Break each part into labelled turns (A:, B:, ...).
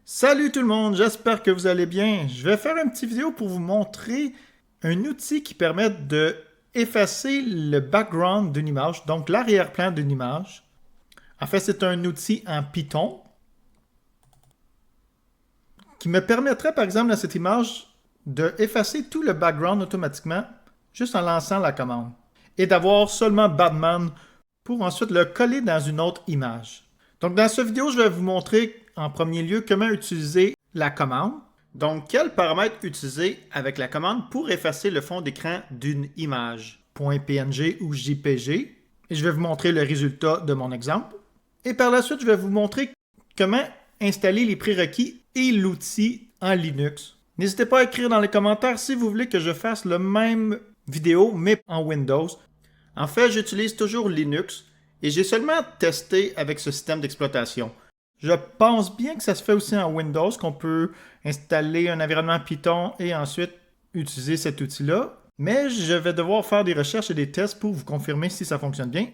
A: Salut tout le monde, j'espère que vous allez bien. Je vais faire une petite vidéo pour vous montrer un outil qui permet de effacer le background d'une image, donc l'arrière-plan d'une image. En fait, c'est un outil en Python qui me permettrait, par exemple, dans cette image, de effacer tout le background automatiquement juste en lançant la commande et d'avoir seulement Batman pour ensuite le coller dans une autre image. Donc, dans cette vidéo, je vais vous montrer en premier lieu comment utiliser la commande. Donc, quels paramètres utiliser avec la commande pour effacer le fond d'écran d'une image, .png ou JPG. Et je vais vous montrer le résultat de mon exemple. Et par la suite, je vais vous montrer comment installer les prérequis et l'outil en Linux. N'hésitez pas à écrire dans les commentaires si vous voulez que je fasse le même vidéo, mais en Windows. En fait, j'utilise toujours Linux et j'ai seulement testé avec ce système d'exploitation. Je pense bien que ça se fait aussi en Windows, qu'on peut installer un environnement Python et ensuite utiliser cet outil-là. Mais je vais devoir faire des recherches et des tests pour vous confirmer si ça fonctionne bien.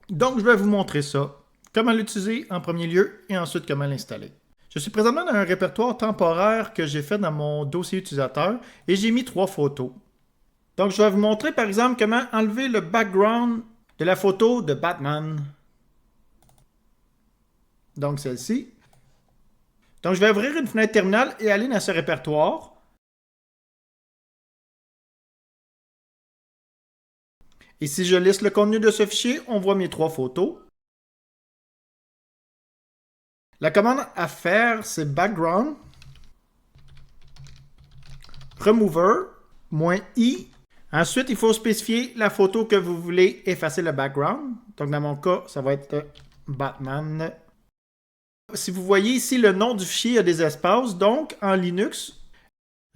A: Donc, je vais vous montrer ça. Comment l'utiliser en premier lieu et ensuite comment l'installer. Je suis présentement dans un répertoire temporaire que j'ai fait dans mon dossier utilisateur et j'ai mis 3 photos. Donc, je vais vous montrer par exemple comment enlever le background de la photo de Batman. Donc, celle-ci. Donc, je vais ouvrir une fenêtre terminale et aller dans ce répertoire. Et si je liste le contenu de ce fichier, on voit mes 3 photos. La commande à faire, c'est background, remover, -i. Ensuite, il faut spécifier la photo que vous voulez effacer le background. Donc, dans mon cas, ça va être Batman. Si vous voyez ici, le nom du fichier a des espaces. Donc, en Linux,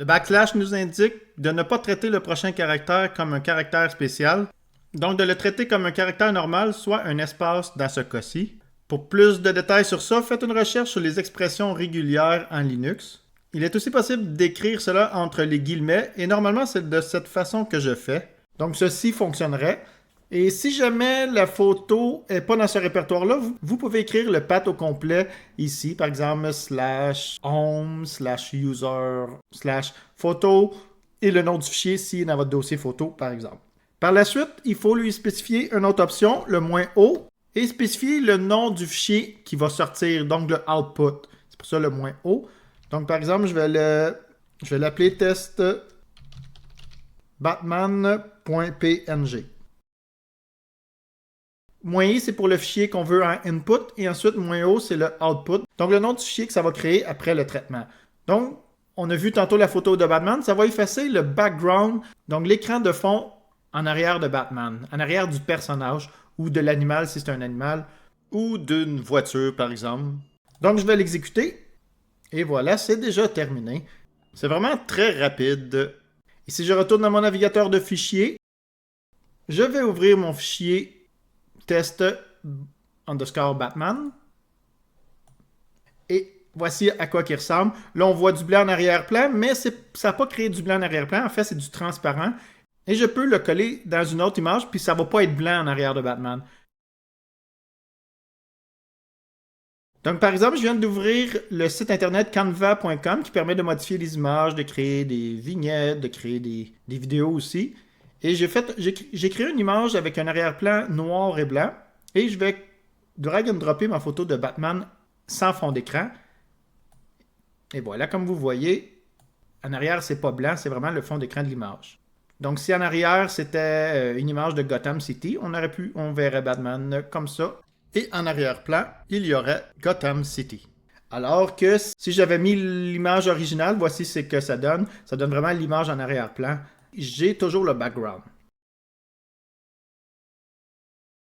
A: le backslash nous indique de ne pas traiter le prochain caractère comme un caractère spécial. Donc, de le traiter comme un caractère normal, soit un espace dans ce cas-ci. Pour plus de détails sur ça, faites une recherche sur les expressions régulières en Linux. Il est aussi possible d'écrire cela entre les guillemets et normalement c'est de cette façon que je fais. Donc ceci fonctionnerait. Et si jamais la photo n'est pas dans ce répertoire-là, vous pouvez écrire le path au complet ici, par exemple /home /user /photo et le nom du fichier s'il est dans votre dossier photo par exemple. Par la suite, il faut lui spécifier une autre option, le -o, et spécifier le nom du fichier qui va sortir, donc le output. C'est pour ça le -o. Donc, par exemple, je vais l'appeler test batman.png. -i, c'est pour le fichier qu'on veut en input, et ensuite -o, c'est le output. Donc, le nom du fichier que ça va créer après le traitement. Donc, on a vu tantôt la photo de Batman, ça va effacer le background, donc l'écran de fond en arrière de Batman, en arrière du personnage, ou de l'animal si c'est un animal, ou d'une voiture par exemple. Donc je vais l'exécuter, et voilà, c'est déjà terminé. C'est vraiment très rapide. Et si je retourne dans mon navigateur de fichiers, je vais ouvrir mon fichier test_Batman. Et voici à quoi il ressemble. Là, on voit du blanc en arrière-plan, mais ça n'a pas créé du blanc en arrière-plan. En fait, c'est du transparent. Et je peux le coller dans une autre image, puis ça ne va pas être blanc en arrière de Batman. Donc, par exemple, je viens d'ouvrir le site internet canva.com qui permet de modifier les images, de créer des vignettes, de créer des vidéos aussi. Et j'ai créé une image avec un arrière-plan noir et blanc. Et je vais drag and dropper ma photo de Batman sans fond d'écran. Et voilà, comme vous voyez, en arrière, c'est pas blanc, c'est vraiment le fond d'écran de l'image. Donc, si en arrière, c'était une image de Gotham City, on verrait Batman comme ça. Et en arrière-plan, il y aurait Gotham City. Alors que si j'avais mis l'image originale, voici ce que ça donne. Ça donne vraiment l'image en arrière-plan. J'ai toujours le background.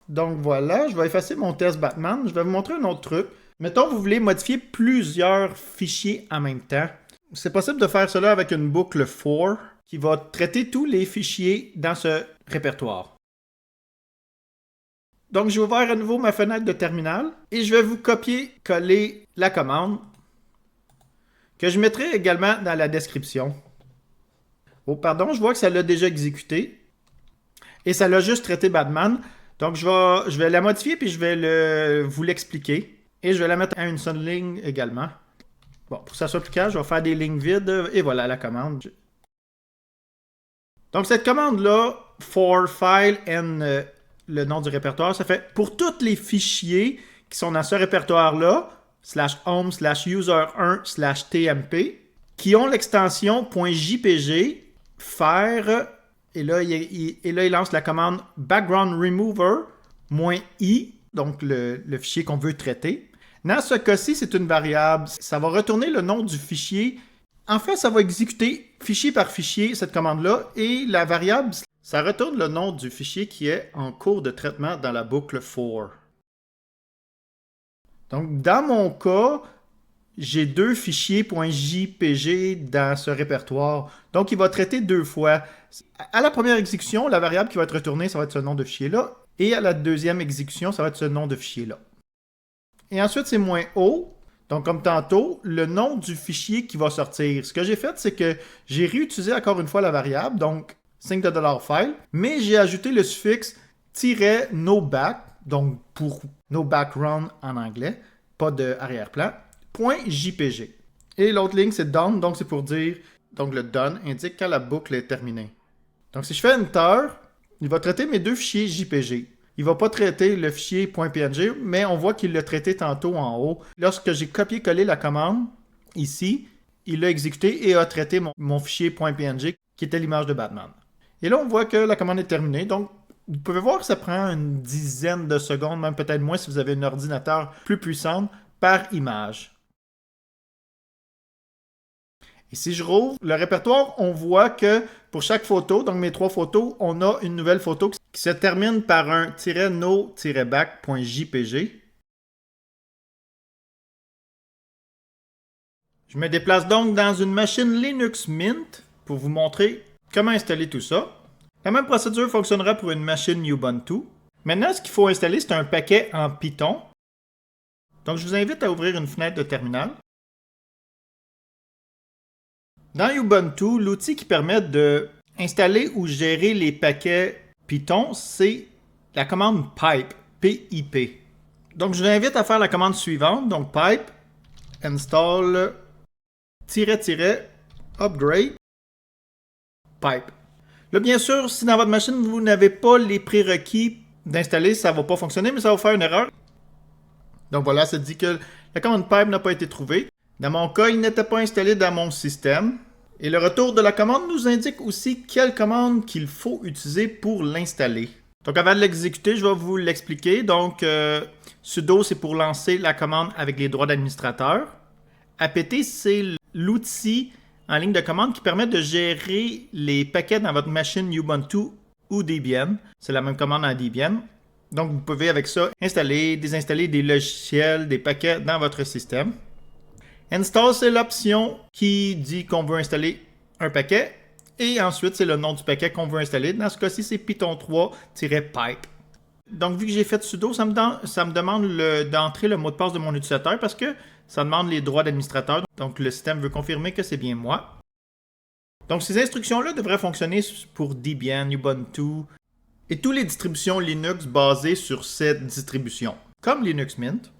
A: Donc voilà, je vais effacer mon test Batman. Je vais vous montrer un autre truc. Mettons, vous voulez modifier plusieurs fichiers en même temps. C'est possible de faire cela avec une boucle for qui va traiter tous les fichiers dans ce répertoire. Donc, j'ai ouvert à nouveau ma fenêtre de terminal et je vais vous copier-coller la commande que je mettrai également dans la description. Oh, pardon, je vois que ça l'a déjà exécuté et ça l'a juste traité Batman. Donc, je vais la modifier puis je vais vous l'expliquer et je vais la mettre à une seule ligne également. Bon, pour que ça soit plus clair, je vais faire des lignes vides et voilà la commande. Donc cette commande-là, for file and le nom du répertoire, ça fait pour tous les fichiers qui sont dans ce répertoire-là, /home /user1 /tmp, qui ont l'extension .jpg, faire, et là, il lance la commande background remover -i, donc le fichier qu'on veut traiter. Dans ce cas-ci, c'est une variable. Ça va retourner le nom du fichier. En fait, ça va exécuter fichier par fichier cette commande-là, et la variable, ça retourne le nom du fichier qui est en cours de traitement dans la boucle for. Donc, dans mon cas, j'ai deux fichiers .jpg dans ce répertoire. Donc, il va traiter deux fois. À la première exécution, la variable qui va être retournée, ça va être ce nom de fichier-là. Et à la deuxième exécution, ça va être ce nom de fichier-là. Et ensuite, c'est -o. Donc, comme tantôt, le nom du fichier qui va sortir. Ce que j'ai fait, c'est que j'ai réutilisé encore une fois la variable, donc signe de $file, mais j'ai ajouté le suffixe -noback, donc pour no background en anglais, pas de arrière-plan, .jpg. Et l'autre ligne, c'est done, donc c'est pour dire, donc le done indique quand la boucle est terminée. Donc, si je fais enter, il va traiter mes deux fichiers JPG. Il ne va pas traiter le fichier .png, mais on voit qu'il l'a traité tantôt en haut. Lorsque j'ai copié-collé la commande, ici, il l'a exécuté et a traité mon fichier .png, qui était l'image de Batman. Et là, on voit que la commande est terminée. Donc, vous pouvez voir que ça prend une dizaine de secondes, même peut-être moins si vous avez un ordinateur plus puissant, par image. Et si je rouvre le répertoire, on voit que pour chaque photo, donc mes trois photos, on a une nouvelle photo qui se termine par un -no-back.jpg. Je me déplace donc dans une machine Linux Mint pour vous montrer comment installer tout ça. La même procédure fonctionnera pour une machine Ubuntu. Maintenant, ce qu'il faut installer, c'est un paquet en Python. Donc, je vous invite à ouvrir une fenêtre de terminal. Dans Ubuntu, l'outil qui permet d'installer ou gérer les paquets Python, c'est la commande pipe, PIP. Donc, je vous invite à faire la commande suivante. Donc, pipe install --upgrade pipe. Là, bien sûr, si dans votre machine, vous n'avez pas les prérequis d'installer, ça ne va pas fonctionner, mais ça va faire une erreur. Donc voilà, ça dit que la commande pipe n'a pas été trouvée. Dans mon cas, il n'était pas installé dans mon système. Et le retour de la commande nous indique aussi quelle commande qu'il faut utiliser pour l'installer. Donc avant de l'exécuter, je vais vous l'expliquer. Donc sudo, c'est pour lancer la commande avec les droits d'administrateur. apt, c'est l'outil en ligne de commande qui permet de gérer les paquets dans votre machine Ubuntu ou Debian. C'est la même commande en Debian. Donc vous pouvez avec ça installer, désinstaller des logiciels, des paquets dans votre système. Install, c'est l'option qui dit qu'on veut installer un paquet. Et ensuite, c'est le nom du paquet qu'on veut installer. Dans ce cas-ci, c'est Python 3-pipe. Donc, vu que j'ai fait sudo, ça me demande d'entrer le mot de passe de mon utilisateur parce que ça demande les droits d'administrateur. Donc, le système veut confirmer que c'est bien moi. Donc, ces instructions-là devraient fonctionner pour Debian, Ubuntu et toutes les distributions Linux basées sur cette distribution, comme Linux Mint.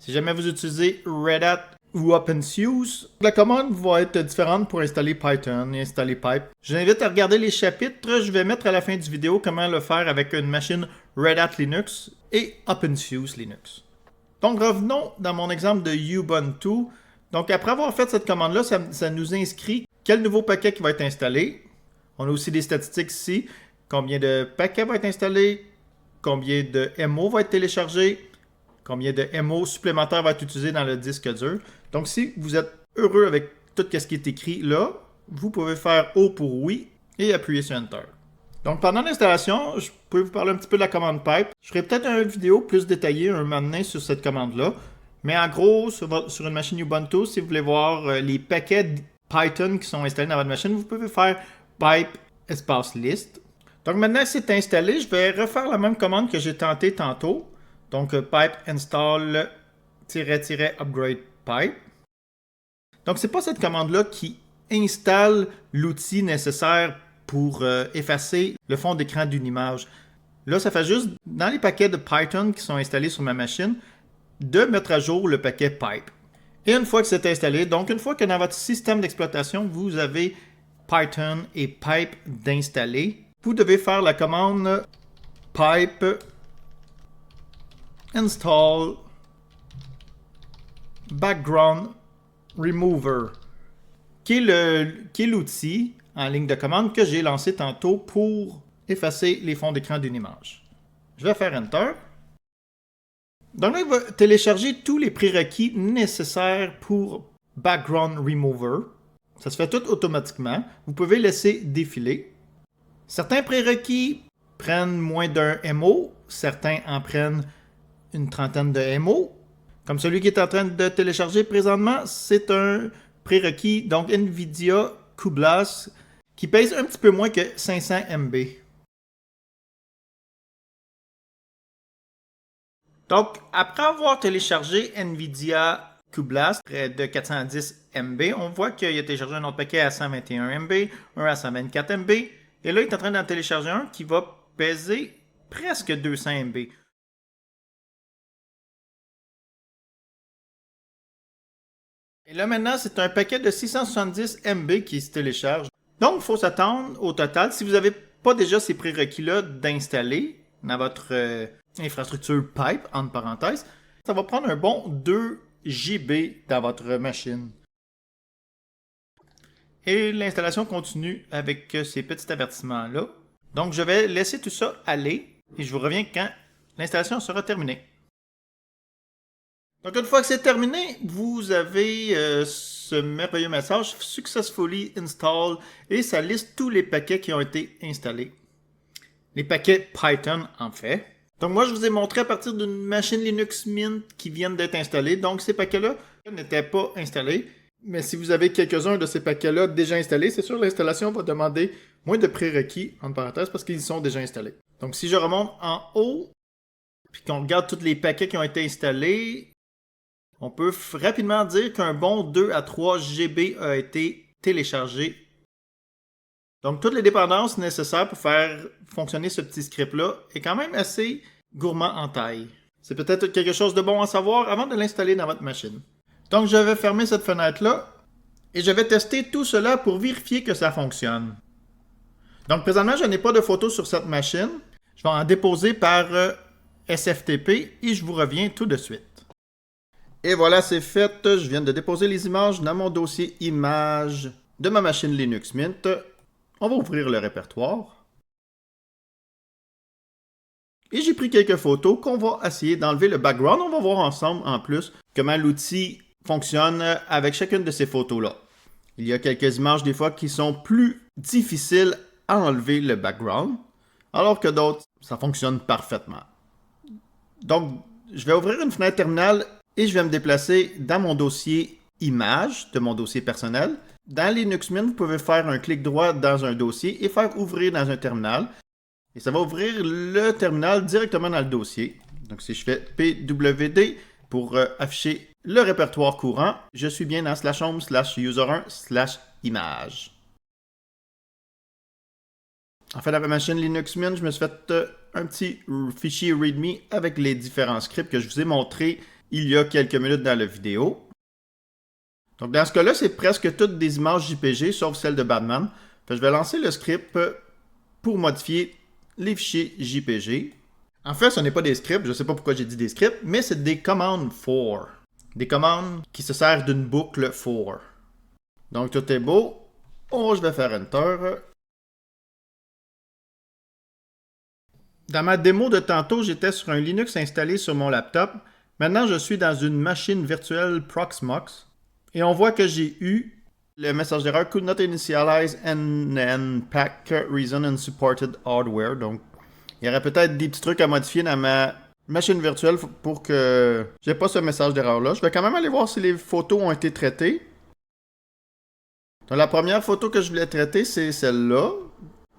A: Si jamais vous utilisez Red Hat ou OpenSUSE, la commande va être différente pour installer Python et installer Pipe. Je vous invite à regarder les chapitres. Je vais mettre à la fin du vidéo comment le faire avec une machine Red Hat Linux et OpenSUSE Linux. Donc revenons dans mon exemple de Ubuntu. Donc après avoir fait cette commande-là, ça nous inscrit quel nouveau paquet qui va être installé. On a aussi des statistiques ici. Combien de paquets va être installé, combien de MO va être téléchargé, combien de MO supplémentaires va être utilisé dans le disque dur. Donc, si vous êtes heureux avec tout ce qui est écrit là, vous pouvez faire O pour oui et appuyer sur Enter. Donc, pendant l'installation, je peux vous parler un petit peu de la commande pipe. Je ferai peut-être une vidéo plus détaillée un moment donné sur cette commande-là. Mais en gros, sur une machine Ubuntu, si vous voulez voir les paquets Python qui sont installés dans votre machine, vous pouvez faire pipe espace list. Donc maintenant que c'est installé, je vais refaire la même commande que j'ai tenté tantôt. Donc pipe install --upgrade pipe. Donc c'est pas cette commande-là qui installe l'outil nécessaire pour effacer le fond d'écran d'une image. Là, ça fait juste, dans les paquets de Python qui sont installés sur ma machine, de mettre à jour le paquet pipe. Et une fois que c'est installé, donc une fois que dans votre système d'exploitation, vous avez Python et pipe d'installer, vous devez faire la commande pipe install background remover, qui est l'outil en ligne de commande que j'ai lancé tantôt pour effacer les fonds d'écran d'une image. Je vais faire Enter. Donc là, il va télécharger tous les prérequis nécessaires pour Background Remover. Ça se fait tout automatiquement. Vous pouvez laisser défiler. Certains prérequis prennent moins d'un MO. Certains en prennent une trentaine de MO. Comme celui qui est en train de télécharger présentement, c'est un prérequis, donc NVIDIA Cublast, qui pèse un petit peu moins que 500 MB. Donc, après avoir téléchargé NVIDIA Cublast, près de 410 MB, on voit qu'il a téléchargé un autre paquet à 121 MB, un à 124 MB, et là, il est en train d'en télécharger un qui va peser presque 200 MB. Et là, maintenant, c'est un paquet de 670 MB qui se télécharge. Donc, il faut s'attendre au total, si vous n'avez pas déjà ces prérequis-là d'installer dans votre infrastructure pipe, entre parenthèses, ça va prendre un bon 2 GB dans votre machine. Et l'installation continue avec ces petits avertissements-là. Donc, je vais laisser tout ça aller et je vous reviens quand l'installation sera terminée. Donc, une fois que c'est terminé, vous avez ce merveilleux message Successfully Installed et ça liste tous les paquets qui ont été installés. Les paquets Python, en fait. Donc, moi, je vous ai montré à partir d'une machine Linux Mint qui viennent d'être installée. Donc, ces paquets-là n'étaient pas installés. Mais si vous avez quelques-uns de ces paquets-là déjà installés, c'est sûr l'installation va demander moins de prérequis, entre parenthèses, parce qu'ils sont déjà installés. Donc, si je remonte en haut, puis qu'on regarde tous les paquets qui ont été installés, on peut rapidement dire qu'un bon 2 à 3 GB a été téléchargé. Donc, toutes les dépendances nécessaires pour faire fonctionner ce petit script-là est quand même assez gourmand en taille. C'est peut-être quelque chose de bon à savoir avant de l'installer dans votre machine. Donc, je vais fermer cette fenêtre-là et je vais tester tout cela pour vérifier que ça fonctionne. Donc, présentement, je n'ai pas de photos sur cette machine. Je vais en déposer par SFTP et je vous reviens tout de suite. Et voilà, c'est fait. Je viens de déposer les images dans mon dossier images de ma machine Linux Mint. On va ouvrir le répertoire. Et j'ai pris quelques photos qu'on va essayer d'enlever le background. On va voir ensemble, en plus, comment l'outil fonctionne avec chacune de ces photos-là. Il y a quelques images, des fois, qui sont plus difficiles à enlever le background, alors que d'autres, ça fonctionne parfaitement. Donc, je vais ouvrir une fenêtre terminale et je vais me déplacer dans mon dossier images de mon dossier personnel. Dans Linux Mint, vous pouvez faire un clic droit dans un dossier et faire ouvrir dans un terminal. Et ça va ouvrir le terminal directement dans le dossier. Donc si je fais pwd pour afficher le répertoire courant, je suis bien dans /home /user1/image. En fait, dans ma machine Linux Mint, je me suis fait un petit fichier README avec les différents scripts que je vous ai montrés il y a quelques minutes dans la vidéo. Donc dans ce cas-là, c'est presque toutes des images JPG, sauf celle de Batman. Je vais lancer le script pour modifier les fichiers JPG. En fait, ce n'est pas des scripts, je ne sais pas pourquoi j'ai dit des scripts, mais c'est des commandes for. Des commandes qui se servent d'une boucle for. Donc tout est beau. Oh, je vais faire Enter. Dans ma démo de tantôt, j'étais sur un Linux installé sur mon laptop. Maintenant, je suis dans une machine virtuelle Proxmox. Et on voit que j'ai eu le message d'erreur could not initialize NNPack reason unsupported hardware. Donc, il y aurait peut-être des petits trucs à modifier dans ma machine virtuelle pour que j'ai pas ce message d'erreur-là. Je vais quand même aller voir si les photos ont été traitées. Donc, la première photo que je voulais traiter, c'est celle-là.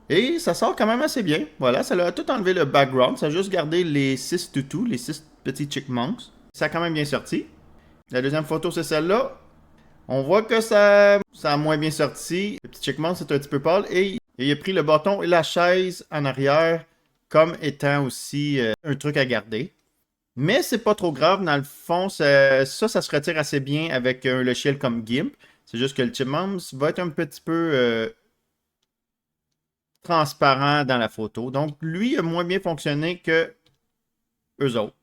A: Et ça sort quand même assez bien. Voilà, ça a tout enlevé le background. Ça a juste gardé les 6 toutous, les 6 petits chickmunks. Ça a quand même bien sorti. La deuxième photo, c'est celle-là. On voit que ça a moins bien sorti. Le petit chickmunk, c'est un petit peu pâle. Et il a pris le bâton et la chaise en arrière comme étant aussi un truc à garder.
B: Mais c'est pas trop grave, dans le fond, ça se retire assez bien avec un logiciel comme GIMP. C'est juste que le Chipmumps va être un petit peu transparent dans la photo. Donc, lui a moins bien fonctionné que eux autres.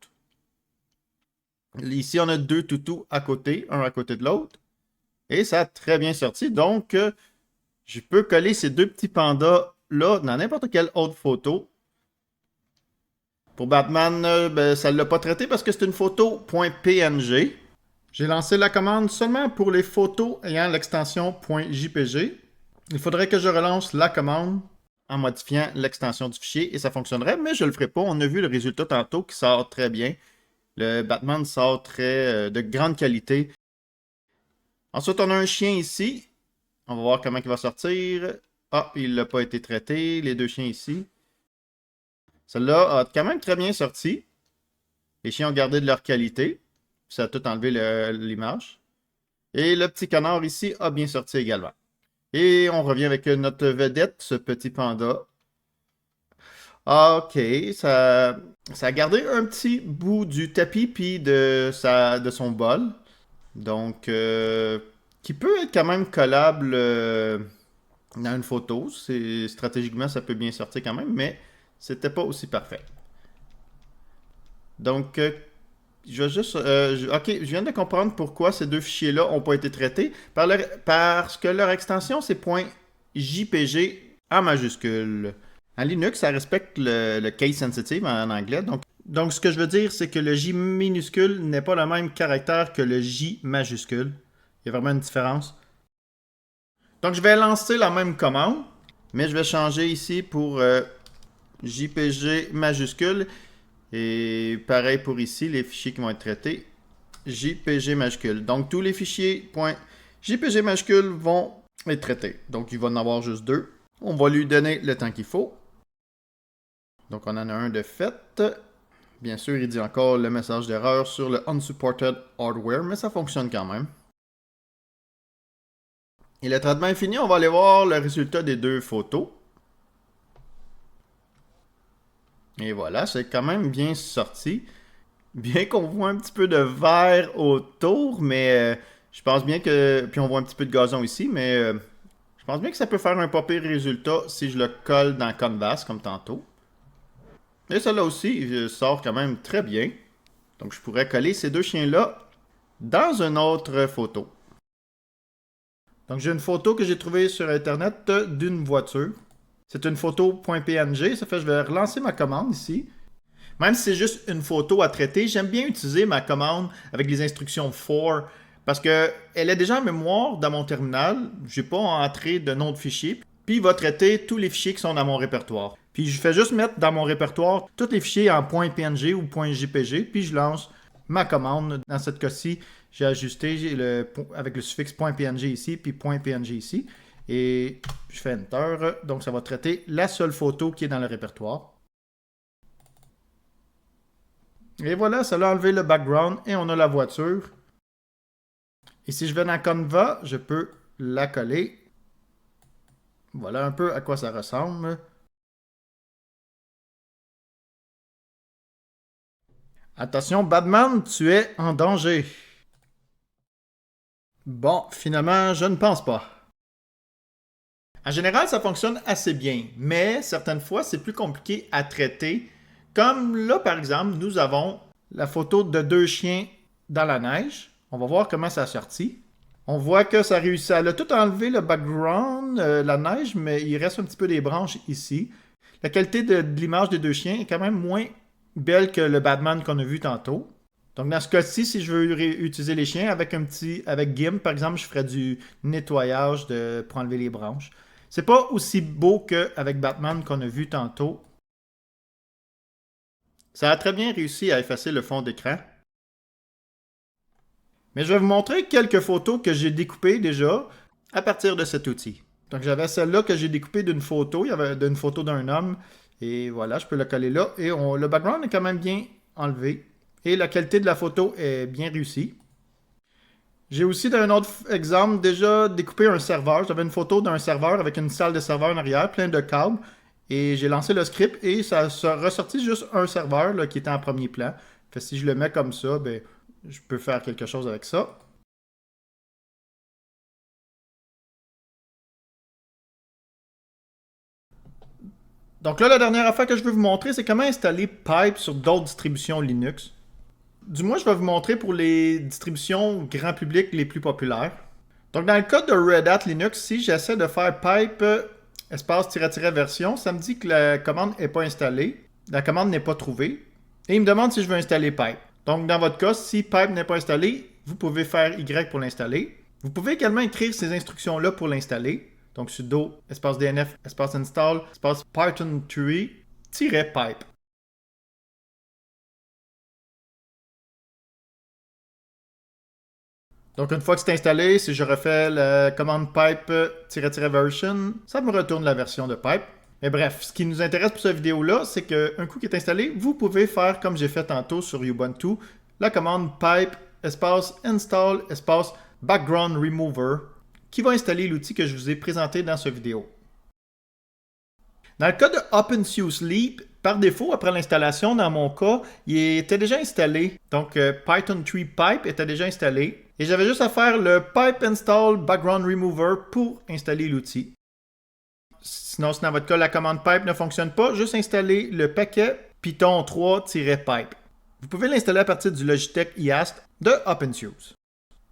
B: Ici, on a deux toutous à côté, un à côté de l'autre. Et ça a très bien sorti. Donc, je peux coller ces deux petits pandas-là dans n'importe quelle autre photo. Pour Batman, ben, ça ne l'a pas traité parce que c'est une photo .png. J'ai lancé la commande seulement pour les photos ayant l'extension .jpg. Il faudrait que je relance la commande en modifiant l'extension du fichier et ça fonctionnerait, mais je ne le ferai pas. On a vu le résultat tantôt qui sort très bien. Le Batman sort de grande qualité. Ensuite, on a un chien ici. On va voir comment il va sortir. Ah, il n'a pas été traité. Les deux chiens ici. Celle-là a quand même très bien sorti. Les chiens ont gardé de leur qualité. Ça a tout enlevé l'image. Et le petit canard ici a bien sorti également. Et on revient avec notre vedette, ce petit panda. Ok, ça a gardé un petit bout du tapis puis de son bol. Donc, qui peut être quand même collable dans une photo. Stratégiquement, ça peut bien sortir quand même, mais c'était pas aussi parfait. Donc, je vais juste. Ok, je viens de comprendre pourquoi ces deux fichiers-là n'ont pas été traités. Parce que leur extension, c'est .jpg en majuscule. En Linux, ça respecte le case sensitive en anglais. Donc, ce que je veux dire, c'est que le J minuscule n'est pas le même caractère que le J majuscule. Il y a vraiment une différence. Donc, je vais lancer la même commande, mais je vais changer ici pour JPG majuscule. Et pareil pour ici, les fichiers qui vont être traités, JPG majuscule. Donc, tous les fichiers .jpg majuscule vont être traités. Donc, il va en avoir juste deux. On va lui donner le temps qu'il faut. Donc, on en a un de fait. Bien sûr, il dit encore le message d'erreur sur le unsupported hardware, mais ça fonctionne quand même. Et le traitement est fini, on va aller voir le résultat des deux photos. Et voilà, c'est quand même bien sorti. Bien qu'on voit un petit peu de vert autour, mais je pense bien que... Puis on voit un petit peu de gazon ici, mais je pense bien que ça peut faire un pas pire résultat si je le colle dans Canvas, comme tantôt. Et celle-là aussi, il sort quand même très bien. Donc je pourrais coller ces deux chiens-là dans une autre photo. Donc j'ai une photo que j'ai trouvée sur Internet d'une voiture. C'est une photo .png, ça fait que je vais relancer ma commande ici. Même si c'est juste une photo à traiter, j'aime bien utiliser ma commande avec les instructions for parce qu'elle est déjà en mémoire dans mon terminal. Je n'ai pas entré de nom de fichier. Puis il va traiter tous les fichiers qui sont dans mon répertoire. Puis je fais juste mettre dans mon répertoire tous les fichiers en .png ou .jpg. Puis je lance ma commande. Dans cette cas-ci, j'ai ajusté avec le suffixe .png ici, puis .png ici. Et je fais Enter. Donc ça va traiter la seule photo qui est dans le répertoire. Et voilà, ça l'a enlevé le background et on a la voiture. Et si je vais dans Canva, je peux la coller. Voilà un peu à quoi ça ressemble. Attention, Batman, tu es en danger. Bon, finalement, je ne pense pas. En général, ça fonctionne assez bien, mais certaines fois, c'est plus compliqué à traiter. Comme là, par exemple, nous avons la photo de deux chiens dans la neige. On va voir comment ça a sorti. On voit que ça réussit. Elle a tout enlevé le background, la neige, mais il reste un petit peu des branches ici. La qualité de l'image des deux chiens est quand même moins belle que le Batman qu'on a vu tantôt. Donc dans ce cas-ci, si je veux utiliser les chiens avec GIMP, par exemple, je ferais du nettoyage pour enlever les branches. C'est pas aussi beau qu'avec Batman qu'on a vu tantôt. Ça a très bien réussi à effacer le fond d'écran. Mais je vais vous montrer quelques photos que j'ai découpées déjà à partir de cet outil. Donc j'avais celle-là que j'ai découpée d'une photo, il y avait d'une photo d'un homme. Et voilà, je peux la coller là. Et le background est quand même bien enlevé. Et la qualité de la photo est bien réussie. J'ai aussi, d'un autre exemple, déjà découpé un serveur. J'avais une photo d'un serveur avec une salle de serveur en arrière, plein de câbles. Et j'ai lancé le script et ça a ressorti juste un serveur là, qui était en premier plan.
A: Fait que si je le mets comme ça, ben, je peux faire quelque chose avec ça. Donc là, la dernière affaire que je veux vous montrer, c'est comment installer Pipe sur d'autres distributions Linux. Du moins, je vais vous montrer pour les distributions grand public les plus populaires. Donc dans le cas de Red Hat Linux, si j'essaie de faire pipe espace-version, ça me dit que la commande n'est pas installée, la commande n'est pas trouvée, et il me demande si je veux installer pipe. Donc dans votre cas, si pipe n'est pas installé, vous pouvez faire Y pour l'installer. Vous pouvez également écrire ces instructions-là pour l'installer. Donc sudo espace dnf espace install espace python tree-pipe. Donc une fois que c'est installé, si je refais la commande pipe-version, ça me retourne la version de pipe. Mais bref, ce qui nous intéresse pour cette vidéo-là, c'est qu'un coup qui est installé, vous pouvez faire comme j'ai fait tantôt sur Ubuntu, la commande pipe espace install espace background remover qui va installer l'outil que je vous ai présenté dans cette vidéo. Dans le cas de OpenSUSE Leap, par défaut, après l'installation, dans mon cas, il était déjà installé. Donc, Python 3 Pipe était déjà installé. Et j'avais juste à faire le pipe install background remover pour installer l'outil. Sinon, si dans votre cas, la commande pipe ne fonctionne pas, juste installer le paquet Python 3-pipe. Vous pouvez l'installer à partir du Logitech IAST de OpenSUSE.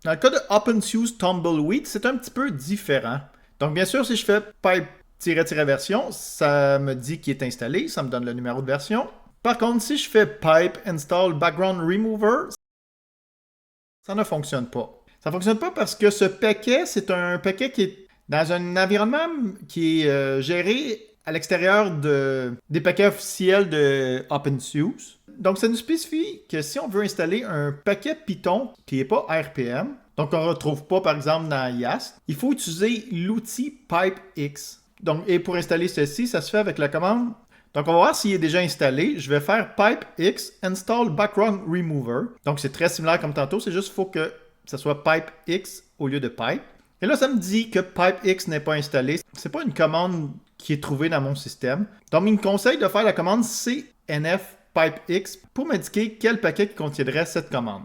A: Dans le cas de OpenSUSE Tumbleweed, c'est un petit peu différent. Donc, bien sûr, si je fais pipe-version, ça me dit qu'il est installé, ça me donne le numéro de version. Par contre, si je fais pipe install background remover, ça ne fonctionne pas. Ça ne fonctionne pas parce que ce paquet, c'est un paquet qui est dans un environnement qui est géré à l'extérieur des paquets officiels de OpenSUSE. Donc, ça nous spécifie que si on veut installer un paquet Python qui n'est pas RPM, donc on ne retrouve pas par exemple dans YAST, il faut utiliser l'outil PipeX. Donc, et pour installer ceci, ça se fait avec la commande. Donc, on va voir s'il est déjà installé. Je vais faire pipex install background remover. Donc, c'est très similaire comme tantôt. C'est juste qu'il faut que ça soit pipex au lieu de pipe. Et là, ça me dit que pipex n'est pas installé. C'est pas une commande qui est trouvée dans mon système. Donc, il me conseille de faire la commande cnf pipex pour m'indiquer quel paquet qui contiendrait cette commande.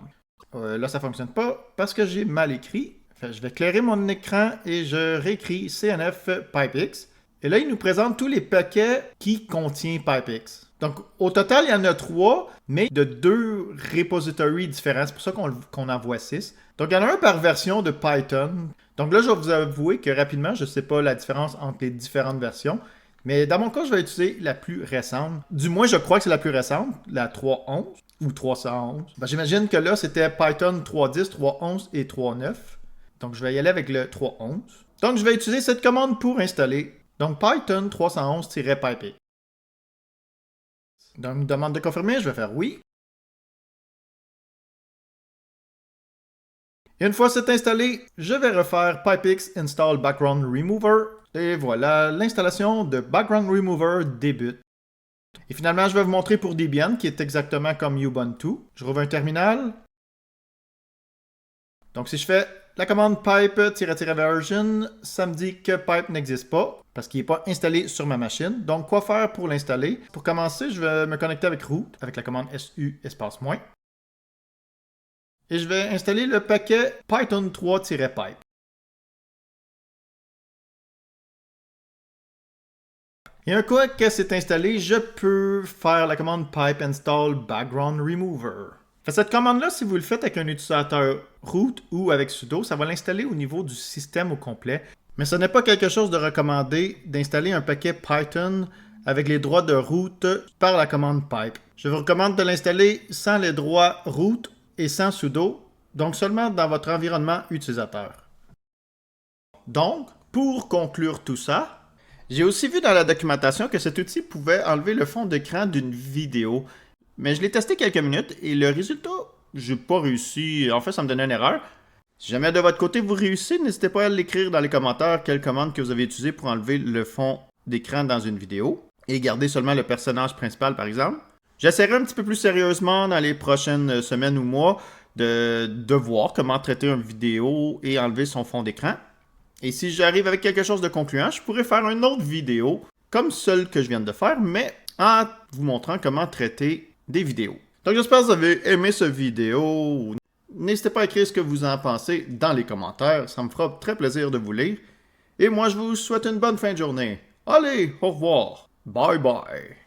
A: Là, ça ne fonctionne pas parce que j'ai mal écrit. Je vais éclairer mon écran et je réécris cnf pipex. Et là, il nous présente tous les paquets qui contiennent pipex. Donc, au total, il y en a 3, mais de 2 repositories différents. C'est pour ça qu'on en voit 6. Donc, il y en a un par version de Python. Donc là, je vais vous avouer que rapidement, je ne sais pas la différence entre les différentes versions. Mais dans mon cas, je vais utiliser la plus récente. Du moins, je crois que c'est la plus récente, la 3.11 ou 311. J'imagine que là, c'était Python 3.10, 3.11 et 3.9. Donc, je vais y aller avec le 3.11. Donc, je vais utiliser cette commande pour installer. Donc, Python 311-pipe. Donc, il me demande de confirmer, je vais faire oui. Et une fois c'est installé, je vais refaire pipex install background remover. Et voilà, l'installation de background remover débute. Et finalement, je vais vous montrer pour Debian, qui est exactement comme Ubuntu. Je rouvre un terminal. Donc, si je fais la commande pipe-version, ça me dit que pipe n'existe pas parce qu'il n'est pas installé sur ma machine. Donc, quoi faire pour l'installer? Pour commencer, je vais me connecter avec root, avec la commande su espace-. Et je vais installer le paquet Python 3-pipe. Et un coup que c'est installé, je peux faire la commande pipe install background remover. Cette commande-là, si vous le faites avec un utilisateur root ou avec sudo, ça va l'installer au niveau du système au complet. Mais ce n'est pas quelque chose de recommandé d'installer un paquet Python avec les droits de root par la commande pipe. Je vous recommande de l'installer sans les droits root et sans sudo, donc seulement dans votre environnement utilisateur. Donc, pour conclure tout ça, j'ai aussi vu dans la documentation que cet outil pouvait enlever le fond d'écran d'une vidéo. Mais je l'ai testé quelques minutes et le résultat, j'ai pas réussi. En fait, ça me donnait une erreur. Si jamais de votre côté vous réussissez, n'hésitez pas à l'écrire dans les commentaires quelle commande que vous avez utilisée pour enlever le fond d'écran dans une vidéo et garder seulement le personnage principal par exemple. J'essaierai un petit peu plus sérieusement dans les prochaines semaines ou mois de voir comment traiter une vidéo et enlever son fond d'écran. Et si j'arrive avec quelque chose de concluant, je pourrais faire une autre vidéo comme celle que je viens de faire, mais en vous montrant comment traiter des vidéos.
B: Donc j'espère que vous avez aimé cette vidéo. N'hésitez pas à écrire ce que vous en pensez dans les commentaires. Ça me fera très plaisir de vous lire. Et moi, je vous souhaite une bonne fin de journée. Allez, au revoir. Bye bye.